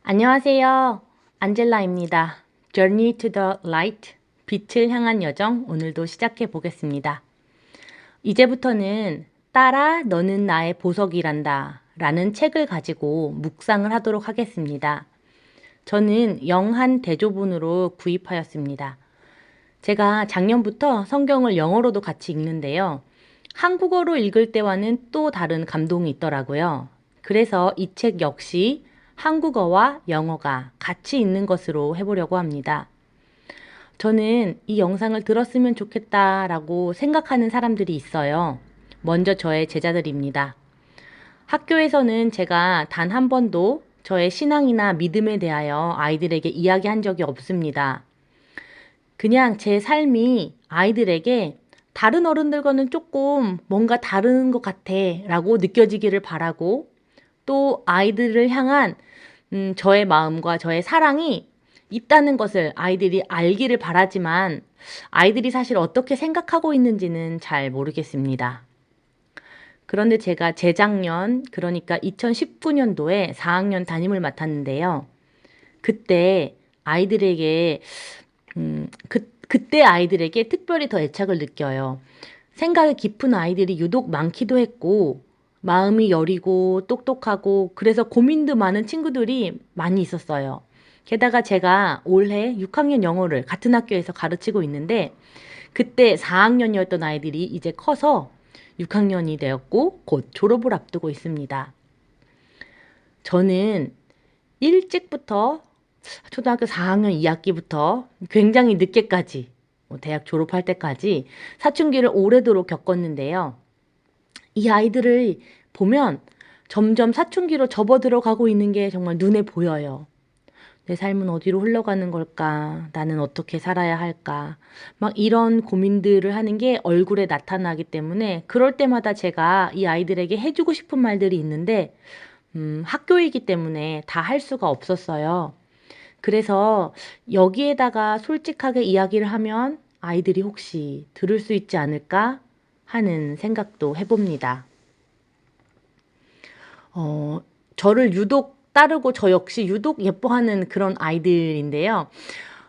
안녕하세요. 안젤라입니다. Journey to the Light, 빛을 향한 여정, 오늘도 시작해 보겠습니다. 이제부터는 딸아, 너는 나의 보석이란다 라는 책을 가지고 묵상을 하도록 하겠습니다. 저는 영한 대조본으로 구입하였습니다. 제가 작년부터 성경을 영어로도 같이 읽는데요. 한국어로 읽을 때와는 또 다른 감동이 있더라고요. 그래서 이 책 역시 한국어와 영어가 같이 있는 것으로 해보려고 합니다. 저는 이 영상을 들었으면 좋겠다라고 생각하는 사람들이 있어요. 먼저 저의 제자들입니다. 학교에서는 제가 단 한 번도 저의 신앙이나 믿음에 대하여 아이들에게 이야기한 적이 없습니다. 그냥 제 삶이 아이들에게 다른 어른들과는 조금 뭔가 다른 것 같아 라고 느껴지기를 바라고 또 아이들을 향한 저의 마음과 저의 사랑이 있다는 것을 아이들이 알기를 바라지만 아이들이 사실 어떻게 생각하고 있는지는 잘 모르겠습니다. 그런데 제가 재작년, 그러니까 2019년도에 4학년 담임을 맡았는데요. 그때 아이들에게, 그때 아이들에게 특별히 더 애착을 느껴요. 생각이 깊은 아이들이 유독 많기도 했고, 마음이 여리고 똑똑하고 그래서 고민도 많은 친구들이 많이 있었어요. 게다가 제가 올해 6학년 영어를 같은 학교에서 가르치고 있는데 그때 4학년이었던 아이들이 이제 커서 6학년이 되었고 곧 졸업을 앞두고 있습니다. 저는 일찍부터 초등학교 4학년 2학기부터 굉장히 늦게까지 대학 졸업할 때까지 사춘기를 오래도록 겪었는데요. 이 아이들을 보면 점점 사춘기로 접어들어가고 있는 게 정말 눈에 보여요. 내 삶은 어디로 흘러가는 걸까? 나는 어떻게 살아야 할까? 막 이런 고민들을 하는 게 얼굴에 나타나기 때문에 그럴 때마다 제가 이 아이들에게 해주고 싶은 말들이 있는데 학교이기 때문에 다 할 수가 없었어요. 그래서 여기에다가 솔직하게 이야기를 하면 아이들이 혹시 들을 수 있지 않을까 하는 생각도 해봅니다. 저를 유독 따르고 저 역시 유독 예뻐하는 그런 아이들인데요.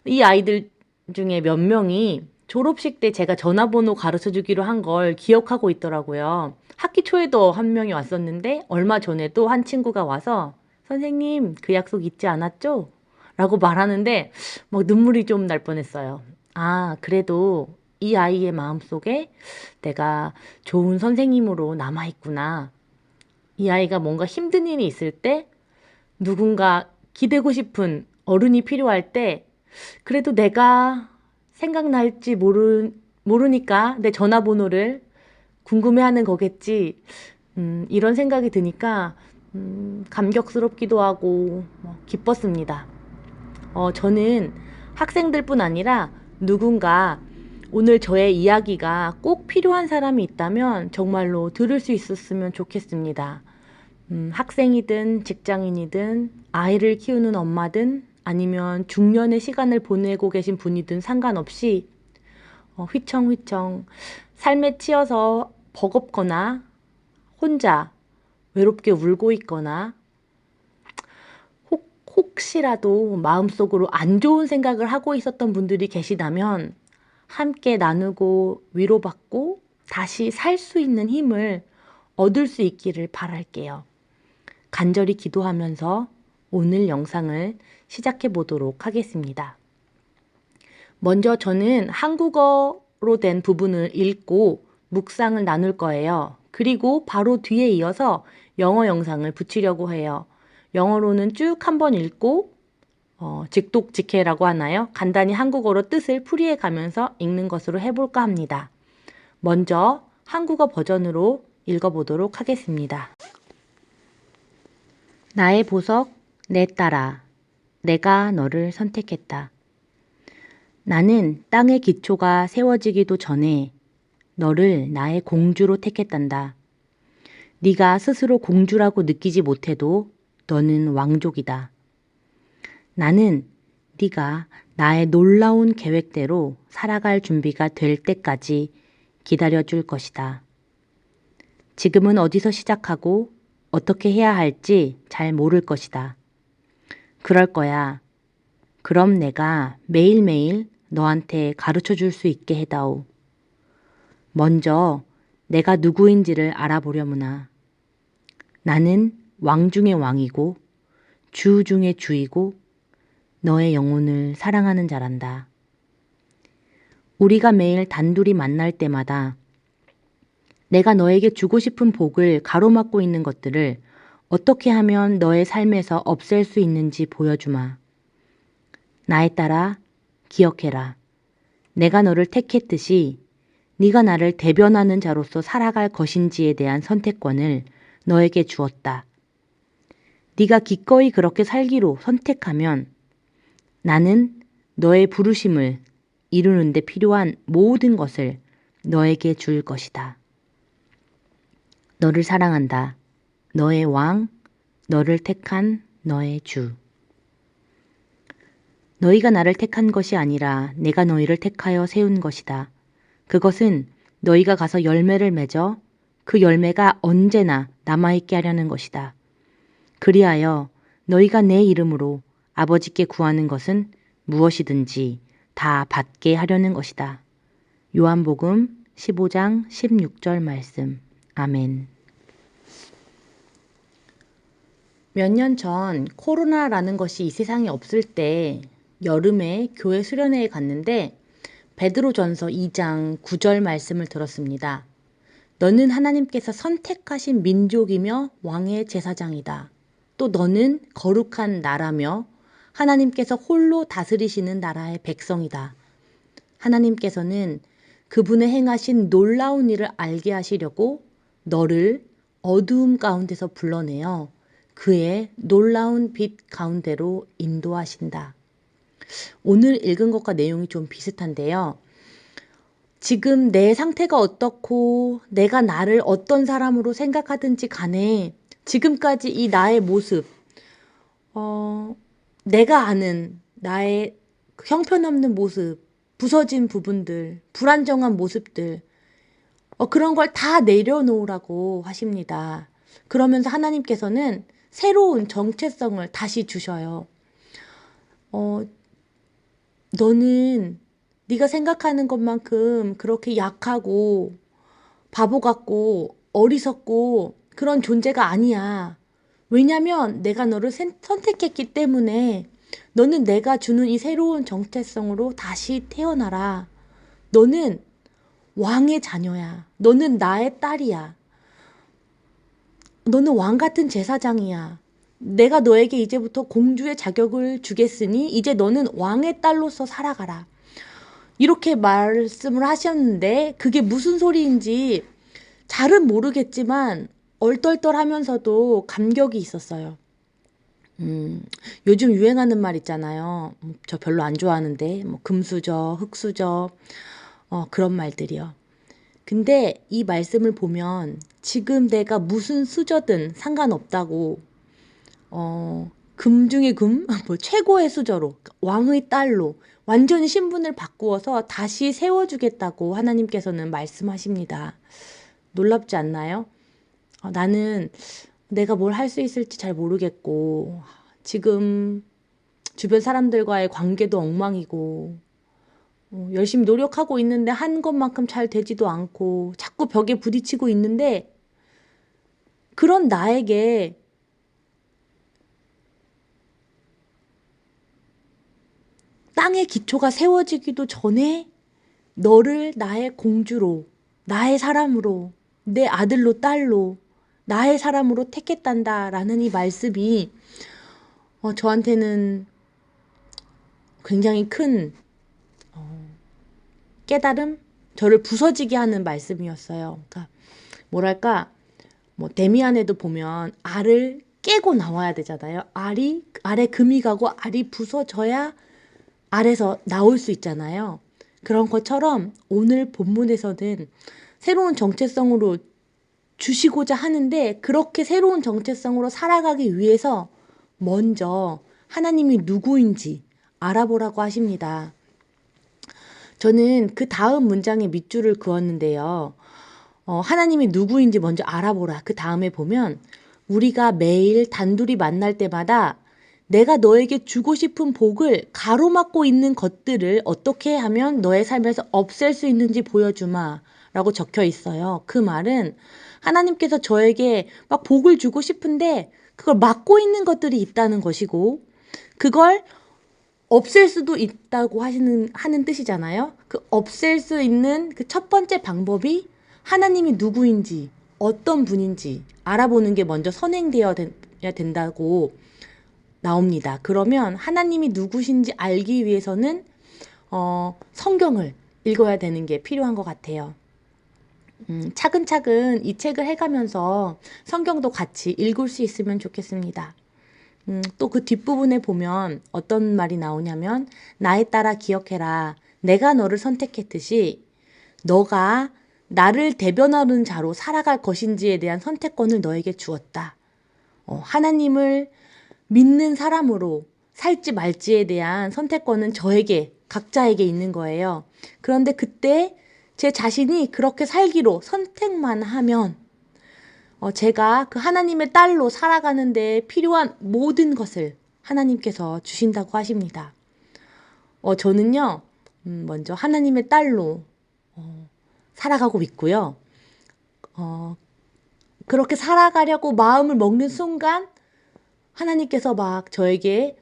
이 아이들 중에 몇 명이 졸업식 때 제가 전화번호 가르쳐 주기로 한 걸 기억하고 있더라고요. 학기 초에도 한 명이 왔었는데 얼마 전에도 한 친구가 와서 선생님 그 약속 잊지 않았죠? 라고 말하는데 막 눈물이 좀 날 뻔했어요. 아, 그래도 이 아이의 마음속에 내가 좋은 선생님으로 남아있구나. 이 아이가 뭔가 힘든 일이 있을 때 누군가 기대고 싶은 어른이 필요할 때 그래도 내가 생각날지 모르니까 내 전화번호를 궁금해하는 거겠지. 이런 생각이 드니까 감격스럽기도 하고 기뻤습니다. 저는 학생들뿐 아니라 누군가 오늘 저의 이야기가 꼭 필요한 사람이 있다면 정말로 들을 수 있었으면 좋겠습니다. 학생이든 직장인이든 아이를 키우는 엄마든 아니면 중년의 시간을 보내고 계신 분이든 상관없이 휘청휘청 삶에 치여서 버겁거나 혼자 외롭게 울고 있거나 혹시라도 마음속으로 안 좋은 생각을 하고 있었던 분들이 계시다면 함께 나누고 위로받고 다시 살 수 있는 힘을 얻을 수 있기를 바랄게요. 간절히 기도하면서 오늘 영상을 시작해 보도록 하겠습니다. 먼저 저는 한국어로 된 부분을 읽고 묵상을 나눌 거예요. 그리고 바로 뒤에 이어서 영어 영상을 붙이려고 해요. 영어로는 쭉 한번 읽고 직독직해라고 하나요? 간단히 한국어로 뜻을 풀이해 가면서 읽는 것으로 해볼까 합니다. 먼저 한국어 버전으로 읽어보도록 하겠습니다. 나의 보석, 내 딸아, 내가 너를 선택했다. 나는 땅의 기초가 세워지기도 전에 너를 나의 공주로 택했단다. 네가 스스로 공주라고 느끼지 못해도 너는 왕족이다. 나는 네가 나의 놀라운 계획대로 살아갈 준비가 될 때까지 기다려줄 것이다. 지금은 어디서 시작하고 어떻게 해야 할지 잘 모를 것이다. 그럴 거야. 그럼 내가 매일매일 너한테 가르쳐 줄 수 있게 해다오. 먼저 내가 누구인지를 알아보려무나. 나는 왕 중의 왕이고 주 중의 주이고 너의 영혼을 사랑하는 자란다. 우리가 매일 단둘이 만날 때마다 내가 너에게 주고 싶은 복을 가로막고 있는 것들을 어떻게 하면 너의 삶에서 없앨 수 있는지 보여주마. 나에 따라 기억해라. 내가 너를 택했듯이 네가 나를 대변하는 자로서 살아갈 것인지에 대한 선택권을 너에게 주었다. 네가 기꺼이 그렇게 살기로 선택하면 나는 너의 부르심을 이루는 데 필요한 모든 것을 너에게 줄 것이다. 너를 사랑한다. 너의 왕, 너를 택한 너의 주. 너희가 나를 택한 것이 아니라 내가 너희를 택하여 세운 것이다. 그것은 너희가 가서 열매를 맺어 그 열매가 언제나 남아있게 하려는 것이다. 그리하여 너희가 내 이름으로 아버지께 구하는 것은 무엇이든지 다 받게 하려는 것이다. 요한복음 15장 16절 말씀. 아멘. 몇 년 전 코로나라는 것이 이 세상에 없을 때 여름에 교회 수련회에 갔는데 베드로전서 2장 9절 말씀을 들었습니다. 너는 하나님께서 선택하신 민족이며 왕의 제사장이다. 또 너는 거룩한 나라며 하나님께서 홀로 다스리시는 나라의 백성이다. 하나님께서는 그분의 행하신 놀라운 일을 알게 하시려고 너를 어두움 가운데서 불러내어 그의 놀라운 빛 가운데로 인도하신다. 오늘 읽은 것과 내용이 좀 비슷한데요. 지금 내 상태가 어떻고 내가 나를 어떤 사람으로 생각하든지 간에 지금까지 이 나의 모습, 내가 아는 나의 형편없는 모습, 부서진 부분들, 불안정한 모습들, 그런 걸 다 내려놓으라고 하십니다. 그러면서 하나님께서는 새로운 정체성을 다시 주셔요. 너는 네가 생각하는 것만큼 그렇게 약하고 바보 같고 어리석고 그런 존재가 아니야. 왜냐면 내가 너를 선택했기 때문에 너는 내가 주는 이 새로운 정체성으로 다시 태어나라. 너는 왕의 자녀야. 너는 나의 딸이야. 너는 왕 같은 제사장이야. 내가 너에게 이제부터 공주의 자격을 주겠으니 이제 너는 왕의 딸로서 살아가라. 이렇게 말씀을 하셨는데 그게 무슨 소리인지 잘은 모르겠지만 얼떨떨하면서도 감격이 있었어요. 요즘 유행하는 말 있잖아요. 저 별로 안 좋아하는데 뭐 금수저, 흑수저 그런 말들이요. 근데 이 말씀을 보면 지금 내가 무슨 수저든 상관없다고 금 중에 금, 뭐 최고의 수저로 왕의 딸로 완전히 신분을 바꾸어서 다시 세워주겠다고 하나님께서는 말씀하십니다. 놀랍지 않나요? 나는 내가 뭘 할 수 있을지 잘 모르겠고 지금 주변 사람들과의 관계도 엉망이고 열심히 노력하고 있는데 한 것만큼 잘 되지도 않고 자꾸 벽에 부딪히고 있는데 그런 나에게 땅의 기초가 세워지기도 전에 너를 나의 공주로, 나의 사람으로, 내 아들로 딸로, 나의 사람으로 택했단다라는 이 말씀이 저한테는 굉장히 큰 깨달음? 저를 부서지게 하는 말씀이었어요. 그러니까 뭐랄까 뭐 데미안에도 보면 알을 깨고 나와야 되잖아요. 알에 금이 가고 알이 부서져야 알에서 나올 수 있잖아요. 그런 것처럼 오늘 본문에서는 새로운 정체성으로 주시고자 하는데 그렇게 새로운 정체성으로 살아가기 위해서 먼저 하나님이 누구인지 알아보라고 하십니다. 저는 그 다음 문장에 밑줄을 그었는데요. 하나님이 누구인지 먼저 알아보라. 그 다음에 보면 우리가 매일 단둘이 만날 때마다 내가 너에게 주고 싶은 복을 가로막고 있는 것들을 어떻게 하면 너의 삶에서 없앨 수 있는지 보여주마 라고 적혀 있어요. 그 말은 하나님께서 저에게 막 복을 주고 싶은데 그걸 막고 있는 것들이 있다는 것이고 그걸 없앨 수도 있다고 하는 뜻이잖아요. 그 없앨 수 있는 그 첫 번째 방법이 하나님이 누구인지 어떤 분인지 알아보는 게 먼저 선행되어야 된다고 나옵니다. 그러면 하나님이 누구신지 알기 위해서는 성경을 읽어야 되는 게 필요한 것 같아요. 차근차근 이 책을 해가면서 성경도 같이 읽을 수 있으면 좋겠습니다. 또 그 뒷부분에 보면 어떤 말이 나오냐면 나에 따라 기억해라. 내가 너를 선택했듯이 너가 나를 대변하는 자로 살아갈 것인지에 대한 선택권을 너에게 주었다. 하나님을 믿는 사람으로 살지 말지에 대한 선택권은 저에게 각자에게 있는 거예요. 그런데 그때 제 자신이 그렇게 살기로 선택만 하면 제가 그 하나님의 딸로 살아가는 데 필요한 모든 것을 하나님께서 주신다고 하십니다. 저는요, 먼저 하나님의 딸로 살아가고 있고요. 그렇게 살아가려고 마음을 먹는 순간 하나님께서 막 저에게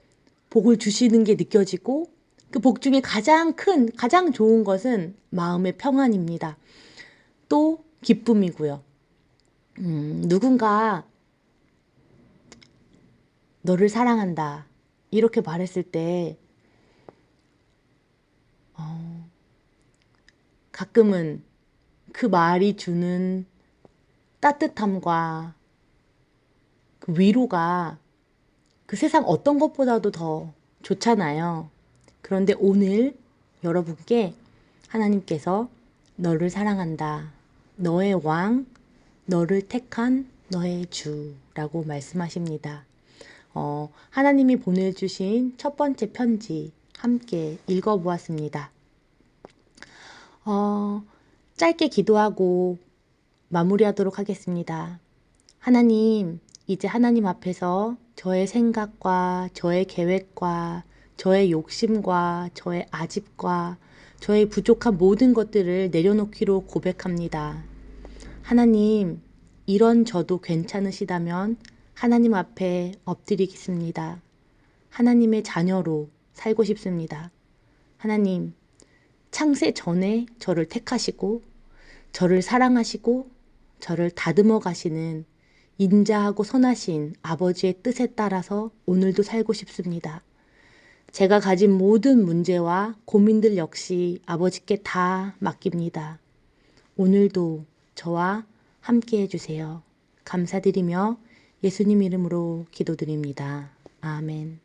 복을 주시는 게 느껴지고 그 복 중에 가장 큰, 가장 좋은 것은 마음의 평안입니다. 또 기쁨이고요. 누군가 너를 사랑한다 이렇게 말했을 때 가끔은 그 말이 주는 따뜻함과 그 위로가 그 세상 어떤 것보다도 더 좋잖아요. 그런데 오늘 여러분께 하나님께서 너를 사랑한다. 너의 왕, 너를 택한 너의 주라고 말씀하십니다. 하나님이 보내주신 첫 번째 편지 함께 읽어보았습니다. 짧게 기도하고 마무리하도록 하겠습니다. 하나님, 이제 하나님 앞에서 저의 생각과 저의 계획과 저의 욕심과 저의 아집과 저의 부족한 모든 것들을 내려놓기로 고백합니다. 하나님, 이런 저도 괜찮으시다면 하나님 앞에 엎드리겠습니다. 하나님의 자녀로 살고 싶습니다. 하나님, 창세 전에 저를 택하시고 저를 사랑하시고 저를 다듬어 가시는 인자하고 선하신 아버지의 뜻에 따라서 오늘도 살고 싶습니다. 제가 가진 모든 문제와 고민들 역시 아버지께 다 맡깁니다. 오늘도 저와 함께 해주세요. 감사드리며 예수님 이름으로 기도드립니다. 아멘.